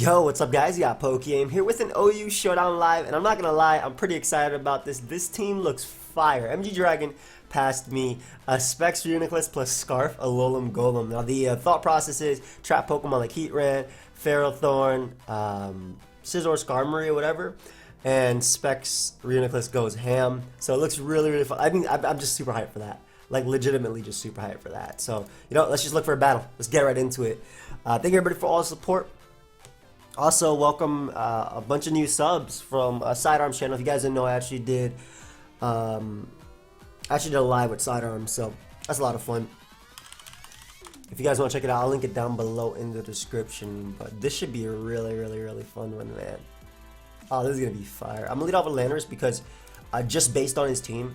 Yo, what's up guys? You got PokeaimMD here with an OU Showdown live, and I'm not gonna lie, I'm pretty excited about this. This team looks fire. MG Dragon passed me Specs Reuniclus plus Scarf Alolan Golem. Now the thought process is trap Pokemon like Heatran, Ferrothorn, Scizor, Skarmory or whatever, and Specs Reuniclus goes ham. So it looks really fun. I mean, I'm just super hyped for that. Like legitimately just super hyped for that. So, you know, let's just look for a battle. Let's get right into it. Thank you everybody for all the support. Also, welcome a bunch of new subs from Sidearms channel. If you guys didn't know, I actually did a live with Sidearms, so that's a lot of fun. If you guys want to check it out, I'll link it down below in the description. But this should be a really fun one, man. Oh, this is gonna be fire. I'm gonna lead off with Landorus because just based on his team,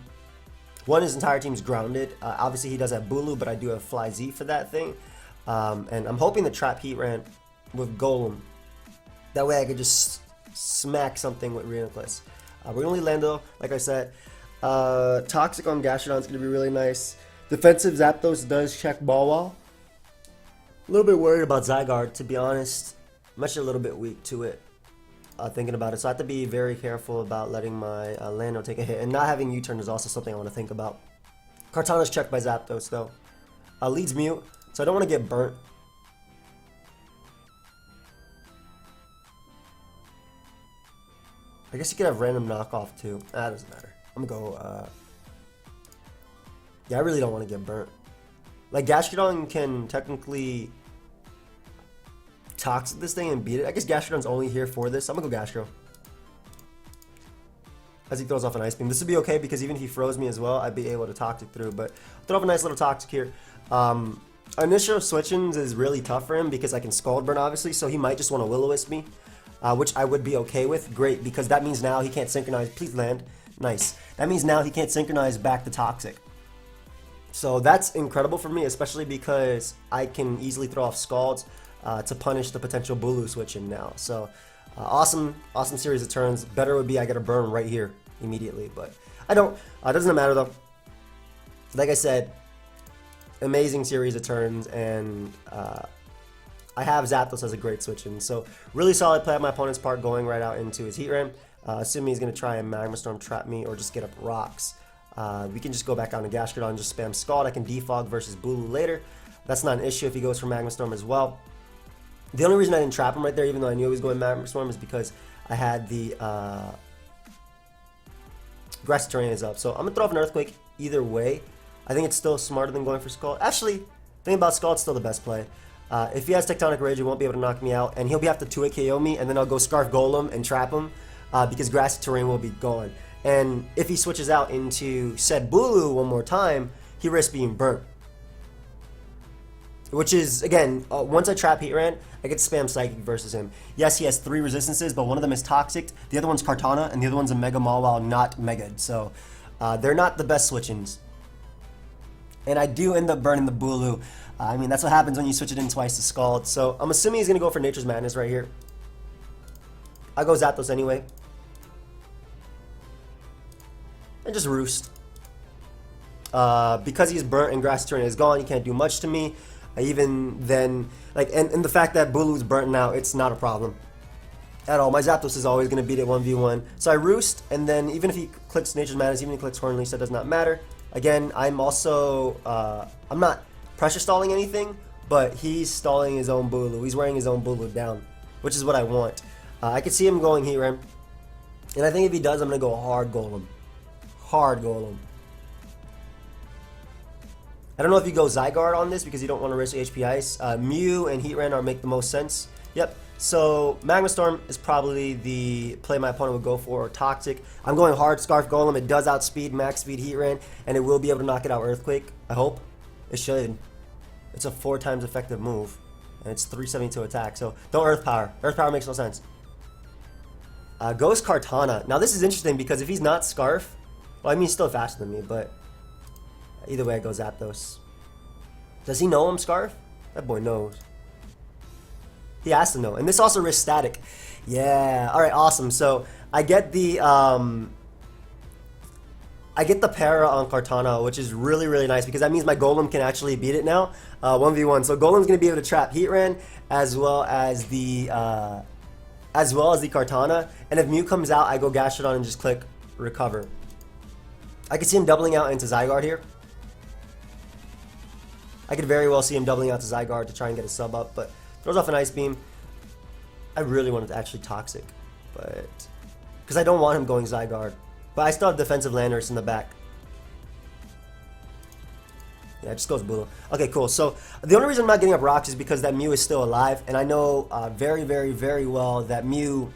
one, his entire team's grounded. Obviously, he does have Bulu, but I do have Fly Z for that thing. And I'm hoping to trap Heatran with Golem. That way I could just smack something with Reuniclus. We're going to lead Lando, like I said. Toxic on Gastrodon is going to be really nice. Defensive Zapdos does check Ball Wall. A little bit worried about Zygarde, to be honest. I'm actually a little bit weak to it, thinking about it. So I have to be very careful about letting my Lando take a hit. And not having U-turn is also something I want to think about. Kartana's checked by Zapdos, though. Leads Mute, so I don't want to get burnt. I guess you could have random knockoff too. That doesn't matter. I'm gonna go. Yeah, I really don't want to get burnt. Like Gastrodon can technically toxic this thing and beat it. I guess Gastrodon's only here for this. I'm gonna go Gastro. As he throws off an Ice Beam. This would be okay because even if he froze me as well, I'd be able to toxic through. But throw off a nice little toxic here. Initial switchings is really tough for him because I can Scald Burn obviously, so he might just want to Will-O-Wisp me. Which I would be okay with. Great, because that means now he can't synchronize. Please land. Nice. That means now he can't synchronize back to Toxic. So that's incredible for me, especially because I can easily throw off Scalds to punish the potential Bulu switching now. So awesome series of turns. Better would be I get a burn right here immediately, but I don't. Doesn't matter though. Like I said, amazing series of turns, and I have Zapdos as a great switch-in, so really solid play on my opponent's part going right out into his Heatran. Assuming he's going to try and Magma Storm trap me or just get up rocks. We can just go back on to Gastrodon and just spam Scald. I can defog versus Bulu later. That's not an issue if he goes for Magma Storm as well. The only reason I didn't trap him right there, even though I knew he was going Magma Storm, is because I had the Grassy Terrain is up. So I'm going to throw off an Earthquake either way. I think it's still smarter than going for Scald. Actually, the thing about Scald's still the best play. If he has Tectonic Rage, he won't be able to knock me out, and he'll have to 2-hit KO me, and then I'll go Scarf Golem and trap him, because Grassy Terrain will be gone. And if he switches out into said Bulu one more time, he risks being burnt. Which is, again, once I trap Heatran, I get to spam Psychic versus him. Yes, he has 3 resistances, but one of them is Toxic, the other one's Kartana, and the other one's a Mega Mawile, not Megad. So, they're not the best switch-ins. And I do end up burning the Bulu. I mean, that's what happens when you switch it in twice to Scald. So I'm assuming he's going to go for Nature's Madness right here. I go Zapdos anyway. And just Roost. Because he's burnt and Grassy Terrain is gone, he can't do much to me. Even then, like, and the fact that Bulu's burnt now, it's not a problem at all. My Zapdos is always going to beat it 1v1. So I Roost, and then even if he clicks Nature's Madness, even if he clicks Horn Leash, that does not matter. Again, I'm also, I'm not pressure stalling anything, but he's stalling his own Bulu. He's wearing his own Bulu down, which is what I want. I could see him going Heatran, and I think if he does, I'm going to go hard Golem. Hard Golem. I don't know if you go Zygarde on this because you don't want to risk HP Ice. Mew and Heatran make the most sense. Yep. So Magma Storm is probably the play my opponent would go for, or Toxic. I'm going hard Scarf Golem. It does outspeed max speed Heatran, and it will be able to knock it out Earthquake. I hope. It should. It's a 4 times effective move, and it's 372 attack. So don't Earth Power. Earth Power makes no sense. Goes Kartana. Now this is interesting because if he's not Scarf, well, I mean he's still faster than me, but either way I go Zapdos. Does he know I'm Scarf? That boy knows. He has to know. And this also risks static. Yeah. Alright, awesome. So I get the para on Kartana, which is really nice because that means my Golem can actually beat it now. 1v1. So Golem's going to be able to trap Heatran as well as the as well as the Kartana. And if Mew comes out, I go Gastrodon and just click recover. I could see him doubling out into Zygarde here. I could very well see him doubling out to Zygarde to try and get a sub up, but throws off an Ice Beam. I really wanted to actually Toxic, but because I don't want him going Zygarde. But I still have defensive Landorus in the back. Yeah, it just goes Bulu. Okay, cool. So the only reason I'm not getting up rocks is because that Mew is still alive, and I know very, very, very well that Mew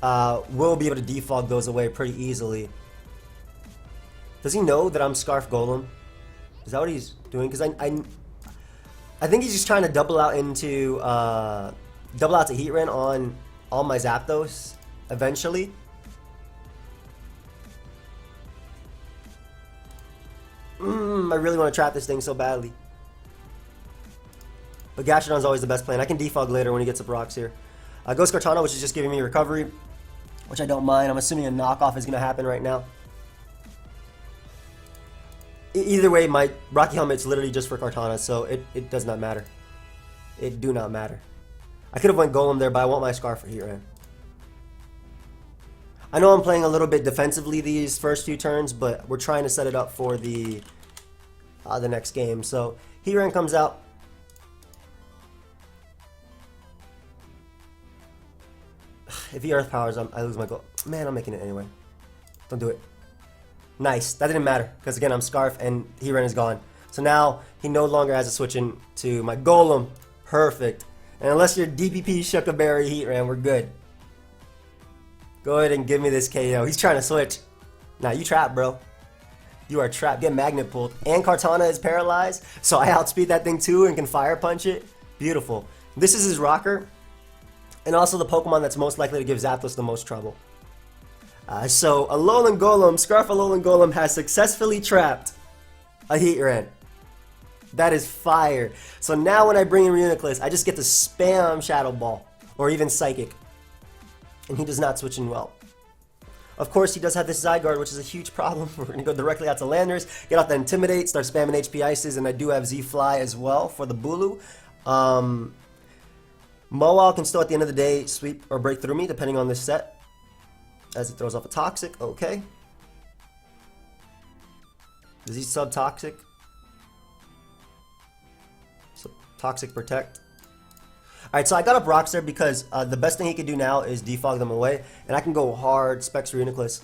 will be able to defog those away pretty easily. Does he know that I'm Scarf Golem? Is that what he's doing? Because I think he's just trying to double out into double out to Heatran on all my Zapdos eventually. I really want to trap this thing so badly. But Gastrodon's always the best plan. I can defog later when he gets up rocks here. Ghost Kartana, which is just giving me recovery, which I don't mind. I'm assuming a knockoff is going to happen right now. Either way, my Rocky Helmet's literally just for Kartana, so it does not matter. It do not matter. I could have went Golem there, but I want my Scarf for Heatran. I know I'm playing a little bit defensively these first few turns, but we're trying to set it up for the next game. So Heatran comes out. If he Earth Powers, I lose my goal. Man, I'm making it anyway. Don't do it. Nice. That didn't matter, because again, I'm Scarf and Heatran is gone. So now he no longer has to switch into my Golem. Perfect. And unless you're DPP Shuckaberry Heatran, we're good. Go ahead and give me this KO. He's trying to switch. Nah, you trapped, bro. You are trapped. Get Magnet pulled. And Kartana is paralyzed, so I outspeed that thing too and can Fire Punch it. Beautiful. This is his rocker, and also the Pokemon that's most likely to give Zapdos the most trouble. So Alolan Golem, Scarf Alolan Golem has successfully trapped a Heatran. That is fire. So now when I bring in Reuniclus, I just get to spam Shadow Ball or even Psychic. And he does not switch in well. Of course, he does have this Zygarde, which is a huge problem. We're going to go directly out to Landers, get out the Intimidate, start spamming HP Ices, and I do have Z-Fly as well for the Bulu. Mawile can still, at the end of the day, sweep or break through me, depending on this set. As it throws off a Toxic, okay. Does he sub-Toxic? So, Toxic Protect. Alright, so I got up rocks there because the best thing he could do now is defog them away. And I can go hard, Specs Reuniclus,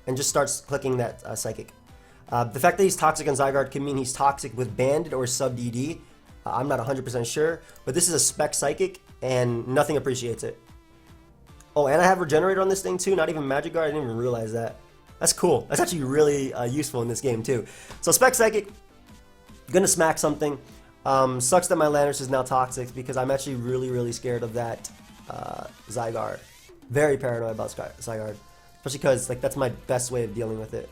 and just starts clicking that Psychic. The fact that he's Toxic on Zygarde can mean he's Toxic with Banded or Sub-DD. I'm not 100% sure, but this is a Spec Psychic, and nothing appreciates it. Oh, and I have Regenerator on this thing too, not even Magikarp. I didn't even realize that. That's cool. That's actually really useful in this game too. So Spec Psychic, gonna smack something. Sucks that my Landorus is now Toxic because I'm actually really, really scared of that Zygarde. Very paranoid about Zygarde. Especially because like that's my best way of dealing with it.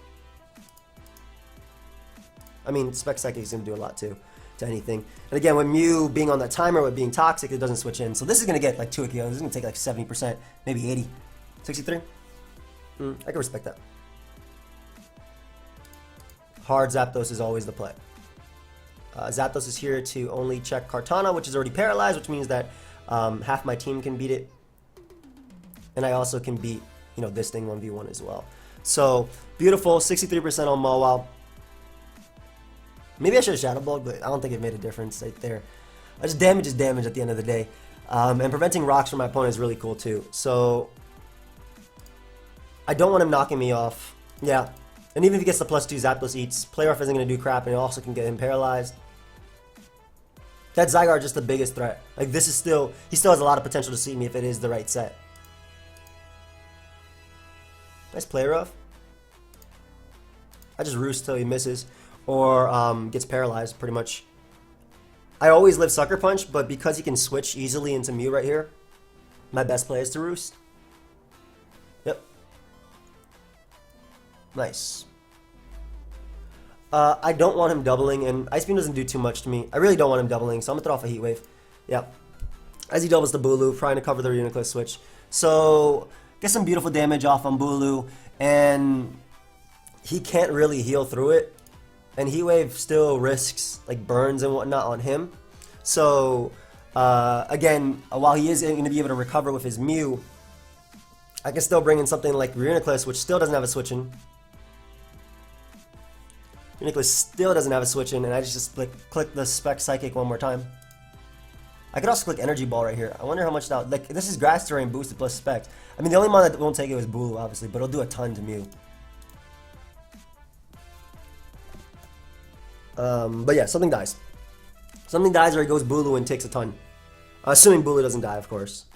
I mean, Spec Psychic is going to do a lot too, to anything. And again, with Mew being on that timer with being Toxic, it doesn't switch in. So this is going to get like 2 KOs. This is going to take like 70%, maybe 80. 63? I can respect that. Hard Zapdos is always the play. Zapdos is here to only check Kartana, which is already paralyzed, which means that half my team can beat it. And I also can beat, you know, this thing 1v1 as well. So, beautiful, 63% on Mawile. Maybe I should have Shadow Balled, but I don't think it made a difference right there. Just damage is damage at the end of the day. And preventing rocks from my opponent is really cool too. So, I don't want him knocking me off. Yeah. And even if he gets the +2, Zapdos eats. Play Rough isn't going to do crap, and it also can get him paralyzed. That Zygarde is just the biggest threat. Like, this is still... He still has a lot of potential to see me if it is the right set. Nice Play Rough. I just roost till he misses. Or gets paralyzed, pretty much. I always live Sucker Punch, but because he can switch easily into Mew right here, my best play is to roost. Yep. Nice. I don't want him doubling, and Ice Beam doesn't do too much to me. I really don't want him doubling, so I'm going to throw off a Heat Wave. Yep. As he doubles the Bulu, trying to cover the Reuniclus switch. So, get some beautiful damage off on Bulu, and he can't really heal through it. And Heat Wave still risks like burns and whatnot on him. So, Again, while he is going to be able to recover with his Mew, I can still bring in something like Reuniclus, which still doesn't have a switch in. Reuniclus still doesn't have a switch in, and I just click the Spec Psychic one more time. I could also click Energy Ball right here. I wonder how much that, like, this is Grass Terrain boosted plus Spec. I mean, the only mon that won't take it was Bulu, obviously, but it'll do a ton to Mew. But yeah, something dies. Something dies or it goes Bulu and takes a ton. Assuming Bulu doesn't die, of course.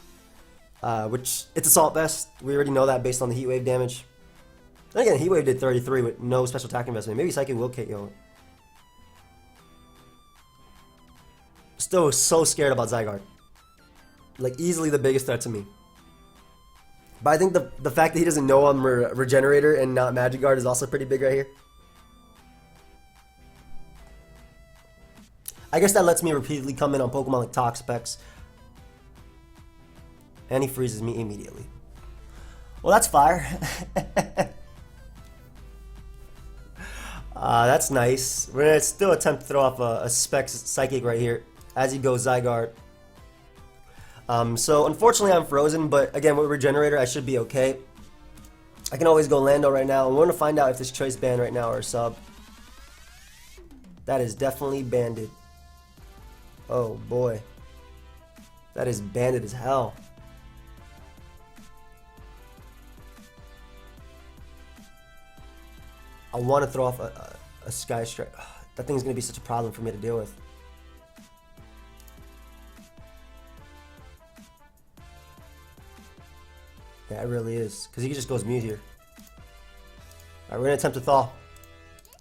Which, it's Assault Vest. We already know that based on the Heat Wave damage. And again, Heat Wave did 33 with no special attack investment. Maybe Psychic will KO. Still so scared about Zygarde. Like, easily the biggest threat to me. But I think the fact that he doesn't know I'm Regenerator and not Magikarp is also pretty big right here. I guess that lets me repeatedly come in on Pokemon like Toxapex. And he freezes me immediately. Well, that's fire. That's nice. We're going to still attempt to throw off a Spec Psychic right here as he goes Zygarde. So unfortunately I'm frozen, but again with Regenerator I should be okay. I can always go Lando right now, and we're going to find out if this choice banned right now or sub. That is definitely banded. Oh boy. That is banded as hell. I want to throw off a Sky Strike. That thing's going to be such a problem for me to deal with. Yeah, it really is. Because he just goes Mew here. Alright, we're going to attempt to thaw.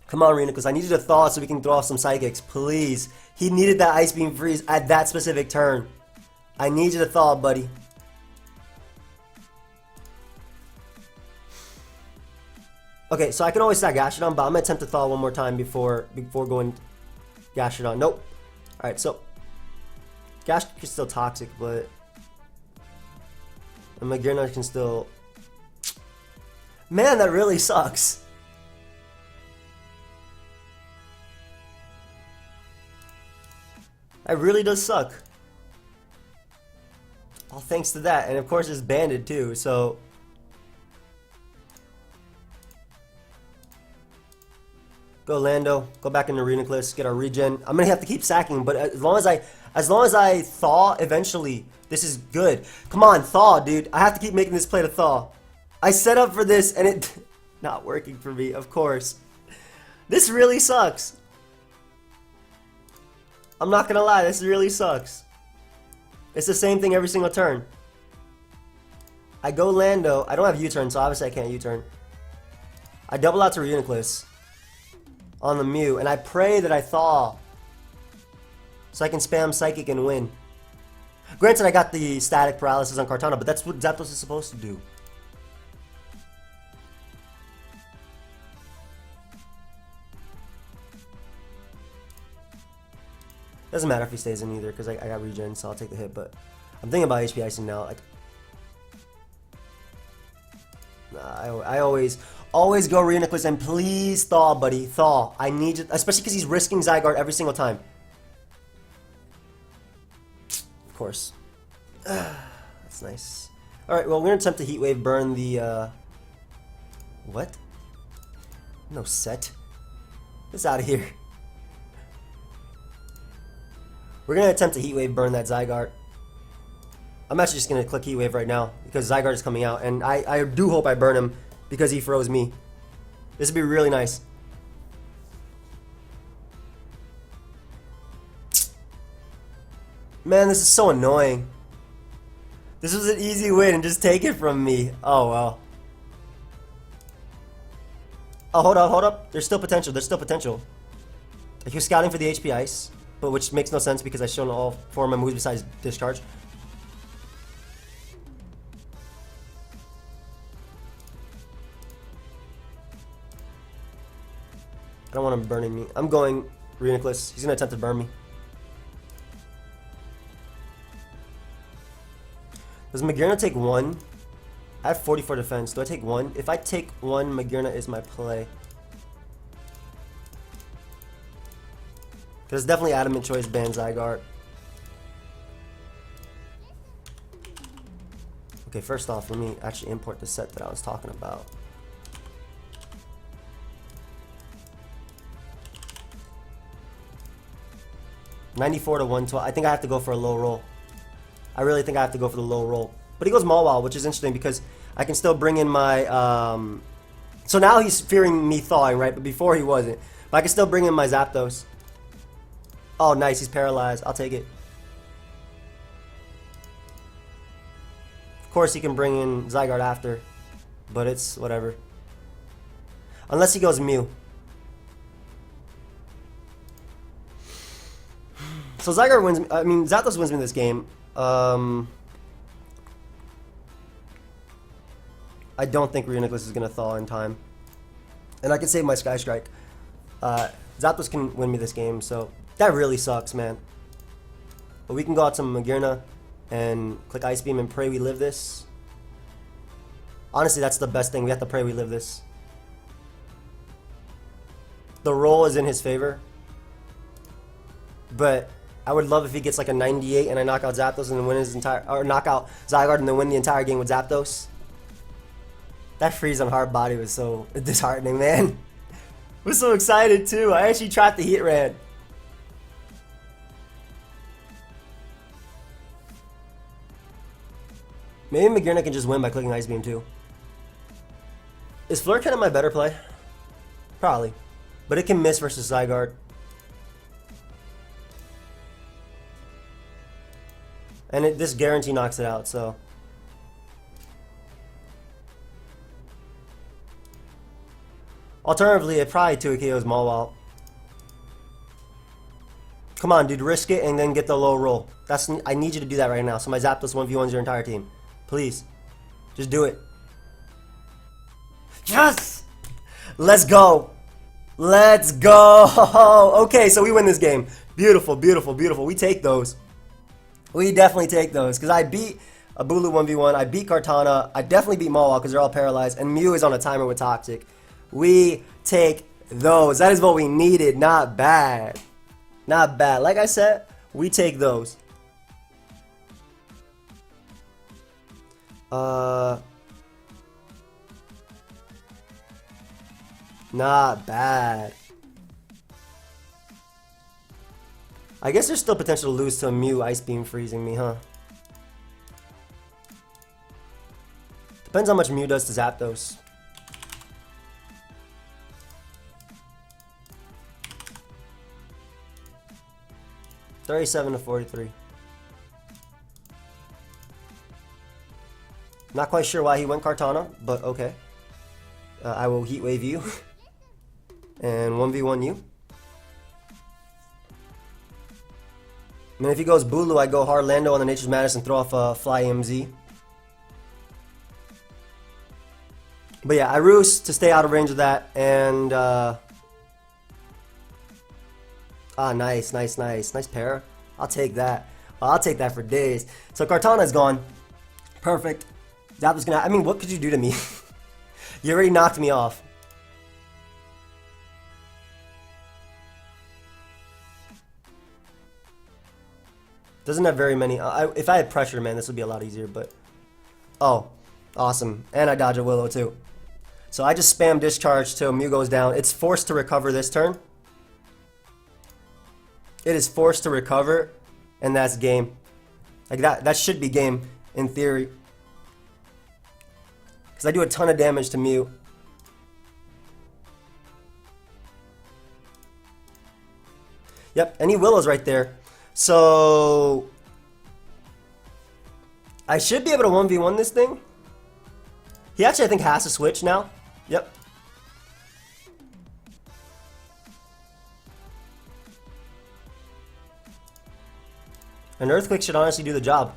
Come on, Reuniclus. I need you to thaw so we can throw off some Psychics. Please. He needed that Ice Beam Freeze at that specific turn. I need you to thaw, buddy. Okay, so I can always stack Gastrodon, but I'm going to attempt to thaw one more time before going Gastrodon. Nope. Alright, so Gastrodon is still toxic, but and Magearna can still... Man, that really sucks. That really does suck. All thanks to that. And of course it's banded too, so... Go Lando, go back into Reuniclus, get our regen. I'm gonna have to keep sacking, but as long as I thaw eventually, this is good. Come on, thaw, dude. I have to keep making this play to thaw. I set up for this and it not working for me, of course. This really sucks. I'm not gonna lie, this really sucks. It's the same thing every single turn. I go Lando. I don't have U-turn, so obviously I can't U-turn. I double out to Reuniclus on the Mew, and I pray that I thaw so I can spam Psychic and win. Granted, I got the static paralysis on Kartana, but that's what Zapdos is supposed to do. Doesn't matter if he stays in either, because I got regen, so I'll take the hit, but I'm thinking about HP icing now. Like, I always go Reuniclus, and please thaw, buddy, thaw. I need you, especially because he's risking Zygarde every single time. Of course. That's nice. Alright, well, we're going to attempt to Heat Wave burn the, what? No set. Get out of here. We're going to attempt to Heat Wave burn that Zygarde. I'm actually just going to click Heat Wave right now because Zygarde is coming out, and I do hope I burn him because he froze me. This would be really nice. Man, this is so annoying. This was an easy win and just take it from me. Oh, well. Oh, hold up. There's still potential. Like, he was scouting for the HP Ice, but which makes no sense because I've shown all 4 of my moves besides Discharge. I don't want him burning me. I'm going Reuniclus. He's going to attempt to burn me. Does Magearna take 1? I have 44 defense. Do I take 1? If I take 1, Magearna is my play. Because definitely Adamant Choice ban Zygarde. Okay, first off, let me actually import the set that I was talking about. $94 to 112. I think I have to go for a low roll. I really think I have to go for the low roll. But he goes Mawile, which is interesting because I can still bring in my... So now he's fearing me thawing, right? But before he wasn't. But I can still bring in my Zapdos. Oh, nice. He's paralyzed. I'll take it. Of course, he can bring in Zygarde after. But it's whatever. Unless he goes Mew. So Zygarde wins. I mean, Zapdos wins me this game. I don't think Reuniclus is going to thaw in time. And I can save my Sky Strike. Zapdos can win me this game, so that really sucks, man. But we can go out to Magearna and click Ice Beam and pray we live this. Honestly, that's the best thing. We have to pray we live this. The roll is in his favor. But I would love if he gets like a 98 and I knock out Zapdos and then win his entire... Or knock out Zygarde and then win the entire game with Zapdos. That freeze on hard body was so disheartening, man. I was so excited too. I actually trapped the Heatran. Maybe Magearna can just win by clicking Ice Beam too. Is Flare Cannon my better play? Probably. But it can miss versus Zygarde. And this guarantee knocks it out, so... Alternatively, it probably 2 KOs Mawile. Come on, dude, risk it and then get the low roll. I need you to do that right now. So my Zapdos 1v1s your entire team. Please. Just do it. Yes! Let's go. Let's go. Okay, so we win this game. Beautiful, beautiful, beautiful. We take those. We definitely take those. Because I beat a Bulu 1v1. I beat Kartana. I definitely beat Mawile because they're all paralyzed. And Mew is on a timer with Toxic. We take those. That is what we needed. Not bad. Not bad. Like I said, we take those. Not bad. I guess there's still potential to lose to a Mew Ice Beam freezing me, huh? Depends how much Mew does to Zapdos. $37 to 43. Not quite sure why he went Kartana, but okay. I will Heat Wave you. And 1v1 you. And then if he goes Bulu, I go hard Lando on the Nature's Madness and throw off a Fly MZ. But yeah, I roost to stay out of range of that, and nice, nice, nice. Nice pair. I'll take that. I'll take that for days. So Kartana's gone. Perfect. That was gonna... I mean, what could you do to me? You already knocked me off. Doesn't have very many... if I had pressure, man, this would be a lot easier, but... Oh, awesome. And I dodge a Willow, too. So I just spam Discharge till Mew goes down. It's forced to recover this turn. It is forced to recover, and that's game. Like, that should be game, in theory. Because I do a ton of damage to Mew. Yep, and he Willows right there. So... I should be able to 1v1 this thing. He actually, I think, has to switch now. Yep. An Earthquake should honestly do the job.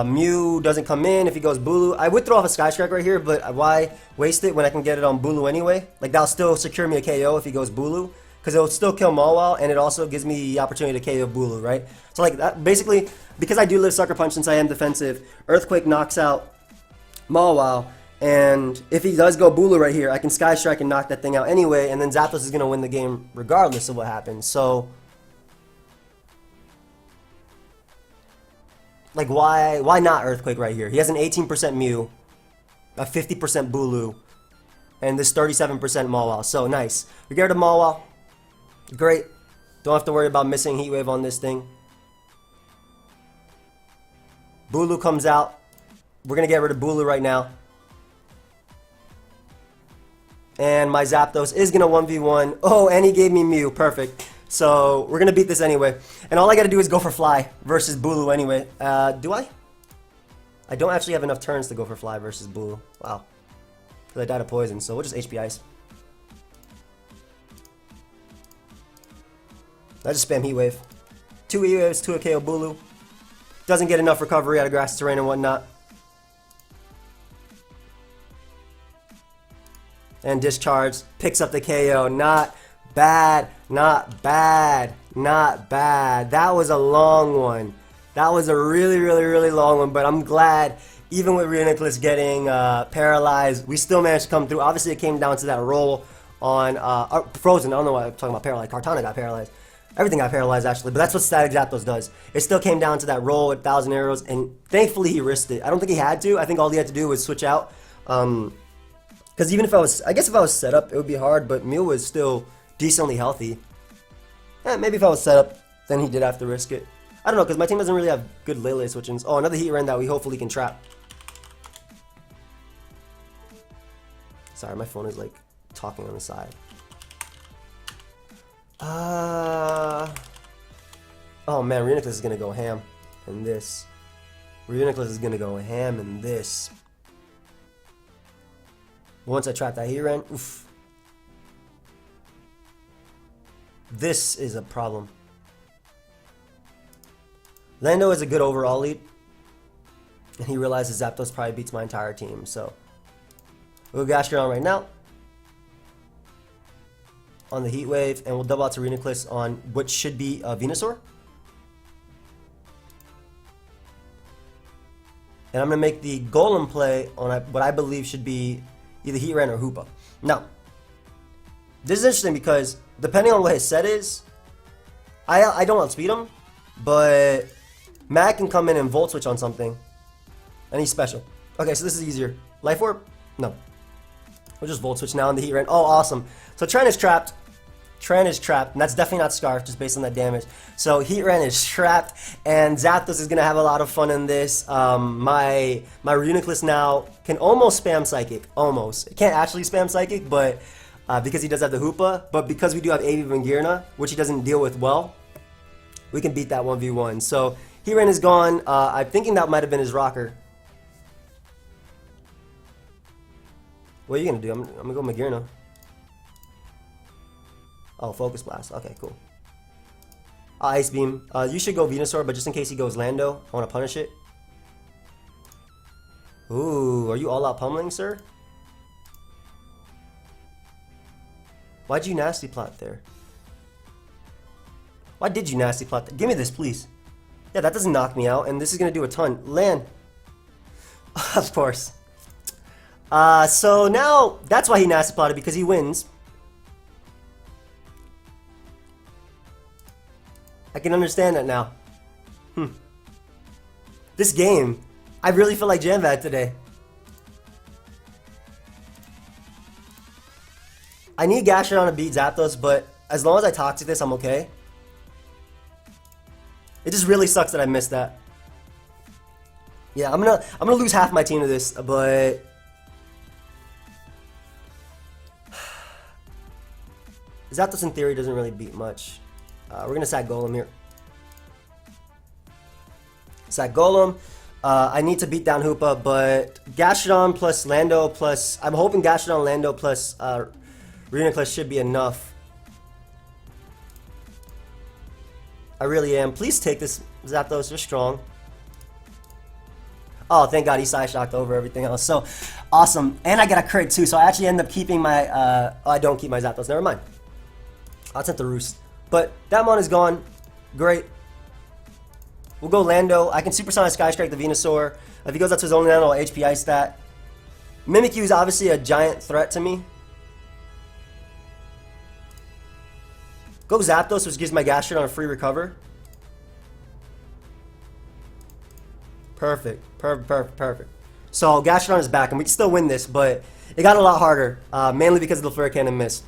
Mew doesn't come in if he goes Bulu. I would throw off a Sky Strike right here, but why waste it when I can get it on Bulu anyway? Like, that'll still secure me a KO if he goes Bulu. Because it'll still kill Mawile, and it also gives me the opportunity to KO Bulu, right? So, like, that, basically, because I do live Sucker Punch since I am defensive, Earthquake knocks out Mawile, and if he does go Bulu right here, I can Sky Strike and knock that thing out anyway, and then Zapdos is going to win the game regardless of what happens. So, Like, why not Earthquake right here? He has an 18% Mew, a 50% Bulu, and this 37% Mawile. So, nice. We get rid of Mawile. Great. Don't have to worry about missing Heat Wave on this thing. Bulu comes out. We're going to get rid of Bulu right now. And my Zapdos is going to 1v1. Oh, and he gave me Mew. Perfect. So, we're going to beat this anyway. And all I got to do is go for Fly versus Bulu anyway. Do I? I don't actually have enough turns to go for Fly versus Bulu. Wow. Because I died of poison, so we'll just HP Ice. I just spam Heat Wave. 2 Heat Waves, 2 KO Bulu. Doesn't get enough recovery out of grass terrain and whatnot. And Discharge picks up the KO. Not bad, not bad, not bad. That was a long one. That was a really, really, really long one, but I'm glad, even with Reuniclus getting paralyzed, we still managed to come through. Obviously, it came down to that roll on Frozen. I don't know why I'm talking about paralyzed. Kartana got paralyzed. Everything got paralyzed, actually, but that's what Static Zapdos does. It still came down to that roll with 1,000 arrows, and thankfully he risked it. I don't think he had to. I think all he had to do was switch out. Because even if I guess if I was set up, it would be hard, but Mew was still decently healthy. Maybe if I was set up, then he did have to risk it. I don't know, because my team doesn't really have good Lele switch-ins. Oh, another Heatran that we hopefully can trap. Sorry, my phone is like talking on the side. Oh man, Reuniclus is gonna go ham in this. Reuniclus is gonna go ham in this. Once I trap that Heatran, oof. This is a problem. Lando is a good overall lead. And he realizes Zapdos probably beats my entire team, so. We'll go Gastrodon right now. On the Heat Wave, and we'll double out to Reuniclus on what should be a Venusaur. And I'm going to make the Golem play on what I believe should be either Heatran or Hoopa. Now, this is interesting because depending on what his set is, I don't outspeed him, but Matt can come in and Volt Switch on something, and he's special. Okay, so this is easier. Life Orb? No. We'll just Volt Switch now on the Heatran. Oh, awesome. So Tren is trapped. Tren is trapped, and that's definitely not Scarf, just based on that damage. So Heatran is trapped, and Zapdos is going to have a lot of fun in this. My Reuniclus now can almost spam Psychic. Almost. It can't actually spam Psychic, but because he does have the Hoopa. But because we do have AV Magearna, which he doesn't deal with well, we can beat that 1v1. So Heatran is gone. I'm thinking that might have been his rocker. What are you going to do? I'm going to go Magearna. Oh, Focus Blast. Okay, cool. Ice Beam. You should go Venusaur, but just in case he goes Lando, I want to punish it. Ooh, are you all out pummeling, sir? Why'd you nasty plot there? Why did you nasty plot there? Give me this, please. Yeah, that doesn't knock me out, and this is going to do a ton. Land. Of course. So now, that's why he nasty plotted, because he wins. I can understand that now. This game, I really feel like Jamvad today. I need Gastrodon to beat Zapdos, but as long as I talk to this, I'm okay. It just really sucks that I missed that. Yeah, I'm gonna lose half my team to this, but Zapdos in theory doesn't really beat much. We're going to sack Golem here. Sack Golem. I need to beat down Hoopa, but Gastrodon plus Lando plus... I'm hoping Gastrodon, Lando plus Reuniclus should be enough. I really am. Please take this, Zapdos. You're strong. Oh, thank God he Psyshocked over everything else. So, awesome. And I got a crit too, so I actually end up keeping my... oh, I don't keep my Zapdos. Never mind. I'll attempt the Roost. But that mon is gone. Great. We'll go Lando. I can Supersonic Sky Strike the Venusaur. If he goes up to his own land, I'll HP Ice that. Mimikyu is obviously a giant threat to me. Go Zapdos, which gives my Gastrodon a free recover. Perfect. Perfect, perfect, perfect. So Gastrodon is back, and we can still win this, but it got a lot harder, mainly because of the Flare Cannon miss.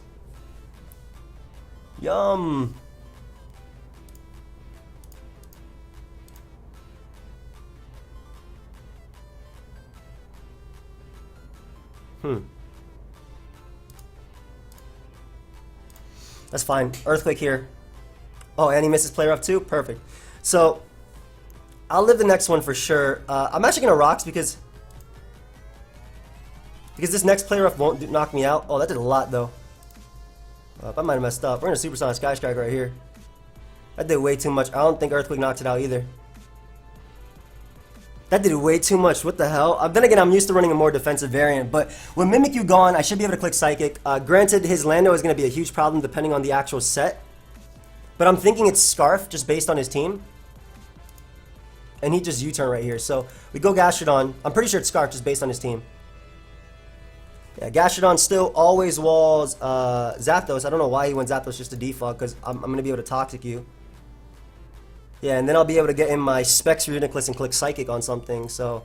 Yum. That's fine. Earthquake here. Oh, and he misses play rough too? Perfect. So, I'll live the next one for sure. I'm actually going to Rocks because this next play rough won't knock me out. Oh, that did a lot though. I might have messed up. We're going to Supersonic Sky Strike right here. That did way too much. I don't think Earthquake knocked it out either. That did way too much. What the hell? Then again, I'm used to running a more defensive variant, but with Mimikyu gone, I should be able to click Psychic. Granted, his Lando is going to be a huge problem depending on the actual set, but I'm thinking it's Scarf just based on his team. And he just U-turn right here. So we go Gastrodon. I'm pretty sure it's Scarf just based on his team. Yeah, Gastrodon still always walls Zapdos. I don't know why he went Zapdos just to default, because I'm going to be able to Toxic you. Yeah, and then I'll be able to get in my Specs Reuniclus and click Psychic on something, so...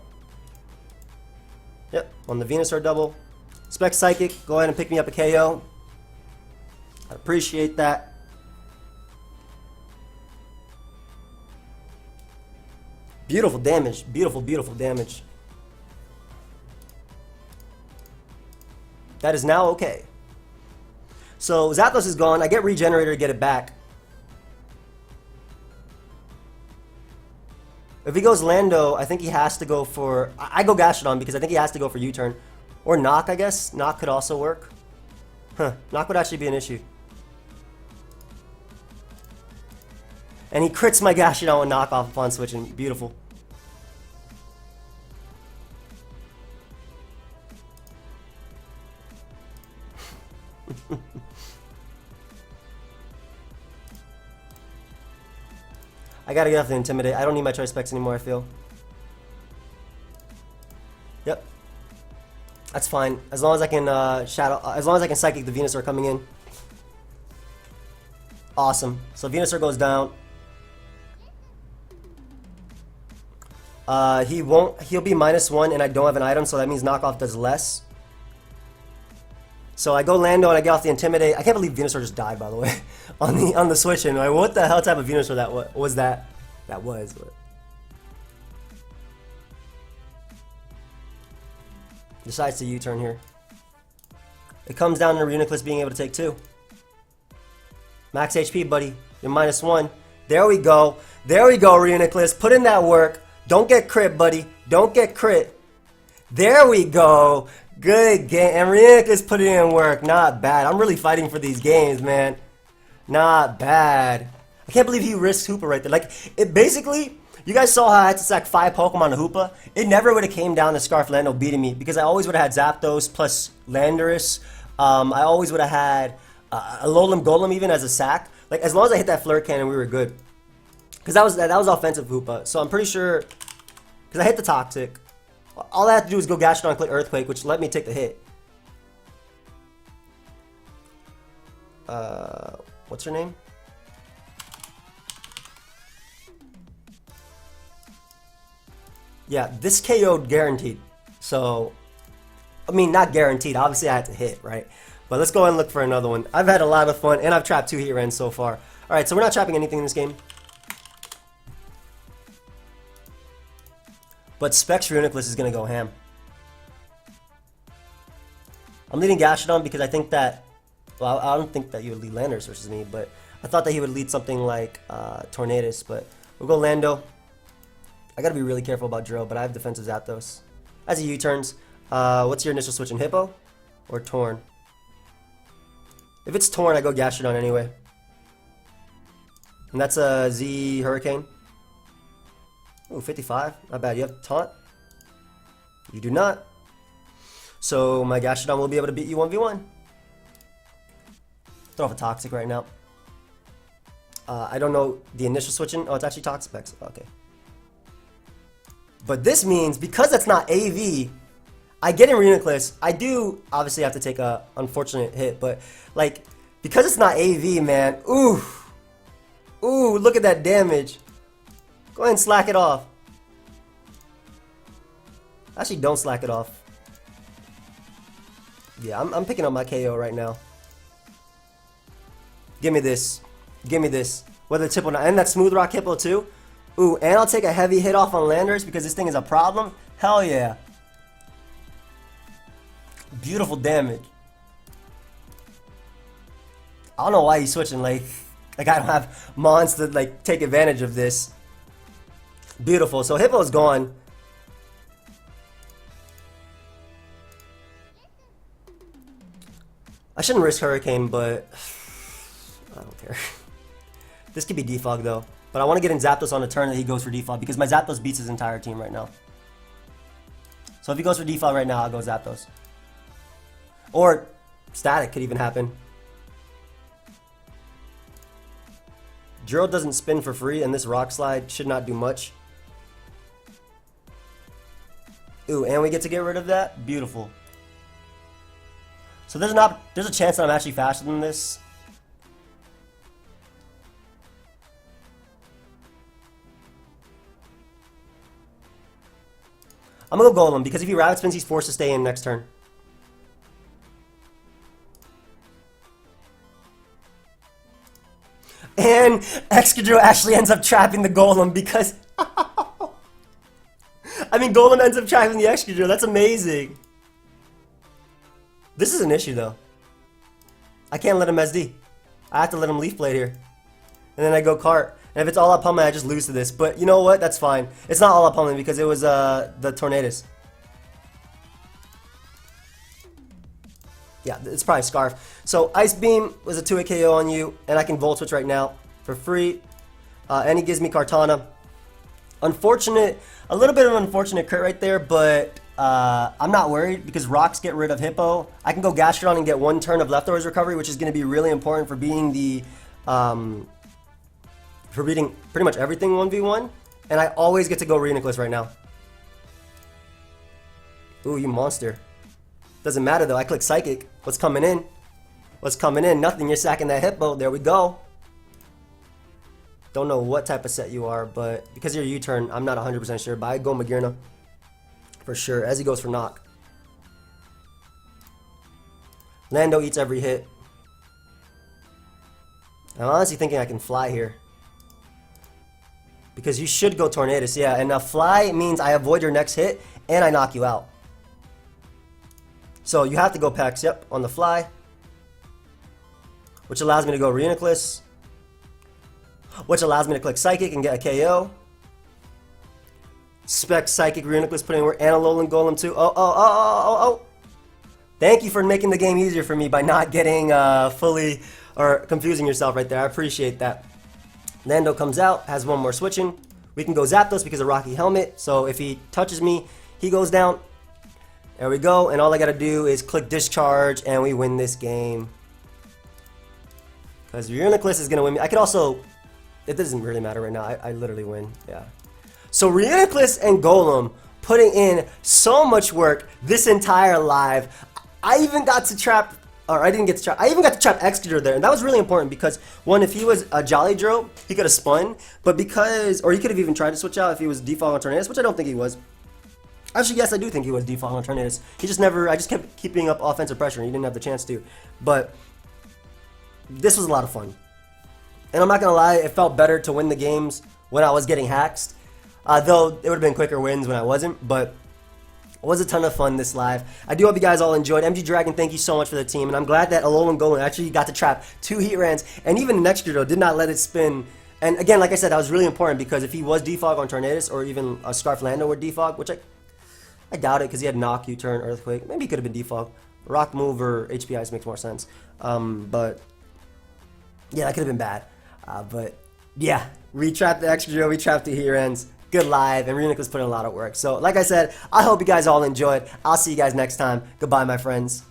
Yep, on the Venusaur double. Specs Psychic, go ahead and pick me up a KO. I appreciate that. Beautiful damage. Beautiful, beautiful damage. That is now okay. So, Zapdos is gone. I get Regenerator to get it back. If he goes Lando, I think he has to go for... I go Gastrodon because I think he has to go for U-turn. Or Knock, I guess. Knock could also work. Huh. Knock would actually be an issue. And he crits my Gastrodon with Knock off upon switching. Beautiful. I gotta get off the Intimidate. I don't need my choice specs anymore, I feel. Yep. That's fine. As long as I can as long as I can Psychic the Venusaur coming in. Awesome. So Venusaur goes down. He'll be -1 and I don't have an item, so that means knockoff does less. So I go Lando and I get off the Intimidate. I can't believe Venusaur just died, by the way, on the switch. And like, what the hell type of Venusaur that was that? That was. But... Decides to U-turn here. It comes down to Reuniclus being able to take 2. Max HP, buddy. You're -1. There we go. There we go, Reuniclus. Put in that work. Don't get crit, buddy. Don't get crit. There we go. Good game. And Reuniclus put it in work. Not bad. I'm really fighting for these games, man. Not bad. I can't believe he risked Hoopa right there. Like, it basically... You guys saw how I had to sack 5 Pokemon to Hoopa. It never would have came down to Scarf Lando beating me because I always would have had Zapdos plus Landorus. I always would have had Alolan Golem even as a sack. Like, as long as I hit that Flare Cannon, we were good. Because that was offensive Hoopa. So I'm pretty sure... Because I hit the Toxic. All I have to do is go Gastrodon and click Earthquake, which let me take the hit. What's her name? Yeah, this KO'd guaranteed. So, I mean, not guaranteed. Obviously, I had to hit, right? But let's go ahead and look for another one. I've had a lot of fun, and I've trapped 2 Heatrans so far. Alright, so we're not trapping anything in this game. But Specs Reuniclus is going to go ham. I'm leading Gastrodon because I think that... Well, I don't think that he would lead Landorus versus me, but I thought that he would lead something like Tornadus, but we'll go Lando. I gotta be really careful about Drill, but I have defensive Zapdos. As he U-turns, what's your initial switch in Hippo? Or Torn? If it's Torn, I go Gastrodon anyway. And that's a Z Hurricane. Ooh, 55. Not bad. You have Taunt? You do not. So my Gastrodon will be able to beat you 1v1. Throw off a Toxic right now. I don't know the initial switching. Oh, it's actually Toxic Specs. Okay. But this means, because it's not AV, I get in Reuniclus. I do obviously have to take a unfortunate hit, but like, because it's not AV, man, ooh, look at that damage. Go ahead and slack it off. Actually, don't slack it off. Yeah, I'm picking up my KO right now. Give me this. Give me this. Whether it's Hippo or not. And that Smooth Rock Hippo too. Ooh, and I'll take a heavy hit off on Landers because this thing is a problem. Hell yeah. Beautiful damage. I don't know why he's switching. Like I don't have mons to like take advantage of this. Beautiful. So Hippo's gone. I shouldn't risk Hurricane, but I don't care. This could be defog though. But I want to get in Zapdos on the turn that he goes for defog because my Zapdos beats his entire team right now. So if he goes for defog right now, I'll go Zapdos. Or Static could even happen. Juro doesn't spin for free, and this Rock Slide should not do much. Ooh, and we get to get rid of that? Beautiful. So there's a chance that I'm actually faster than this. I'm gonna go Golem because if he Rabbit Spins, he's forced to stay in next turn. And Excadrill actually ends up trapping the Golem because... I mean, Golem ends up trapping the Excadrill. That's amazing. This is an issue, though. I can't let him SD. I have to let him Leaf Blade here. And then I go Cart. And if it's all up on me, I just lose to this. But you know what? That's fine. It's not all up on me because it was the Tornadus. Yeah, it's probably Scarf. So Ice Beam was a 2-hit KO on you, and I can Volt Switch right now for free. And he gives me Kartana. Unfortunate, a little bit of an unfortunate crit right there, but I'm not worried because rocks get rid of Hippo. I can go Gastrodon and get 1 turn of Leftovers Recovery, which is going to be really important for beating the for beating pretty much everything 1v1. And I always get to go Reuniclus right now. Ooh, you monster. Doesn't matter though, I click Psychic. What's coming in? What's coming in? Nothing, you're sacking that Hippo. There we go. Don't know what type of set you are, but because you're U-turn, I'm not 100% sure, but I go Magearna. For sure, as he goes for knock. Lando eats every hit. I'm honestly thinking I can fly here. Because you should go Tornadus, yeah, and a fly means I avoid your next hit, and I knock you out. So you have to go Pex, yep, on the fly. Which allows me to go Reuniclus. Which allows me to click Psychic and get a KO. Spec Psychic Reuniclus putting work, and Alolan Golem too. Oh. Thank you for making the game easier for me by not getting fully, or confusing yourself right there. I appreciate that. Lando comes out, has 1 more switching. We can go Zapdos because of Rocky Helmet. So if he touches me, he goes down. There we go, and all I gotta do is click Discharge, and we win this game. Because Reuniclus is gonna win me. I could also, it doesn't really matter right now. I literally win, yeah. So Reuniclus and Golem putting in so much work this entire live. I even got to trap, or I didn't get to trap, I even got to trap Excadrill there, and that was really important because, one, if he was a Jolly Dro, he could have spun, but because, or he could have even tried to switch out if he was default on Tornadus, which I don't think he was. Actually, yes, I do think he was default on Tornadus. He just never, I just kept keeping up offensive pressure, and he didn't have the chance to. But this was a lot of fun. And I'm not going to lie, it felt better to win the games when I was getting haxed. Though it would have been quicker wins when I wasn't, but it was a ton of fun this live. I do hope you guys all enjoyed. MG Dragon, thank you so much for the team, and I'm glad that Alolan Golem actually got to trap 2 Heatrans, and even the Excadrill did not let it spin. And again, like I said, that was really important because if he was defog on Tornadus, or even a Scarf Lando would defog, which I doubt it because he had Knock, U-Turn, Earthquake. Maybe he could have been defog. Rock Move or HP Ice makes more sense. But yeah, that could have been bad. But yeah, we trapped the Excadrill, we trapped the Heatrans. Good live, and Reuniclus put in a lot of work. So, like I said, I hope you guys all enjoyed. I'll see you guys next time. Goodbye, my friends.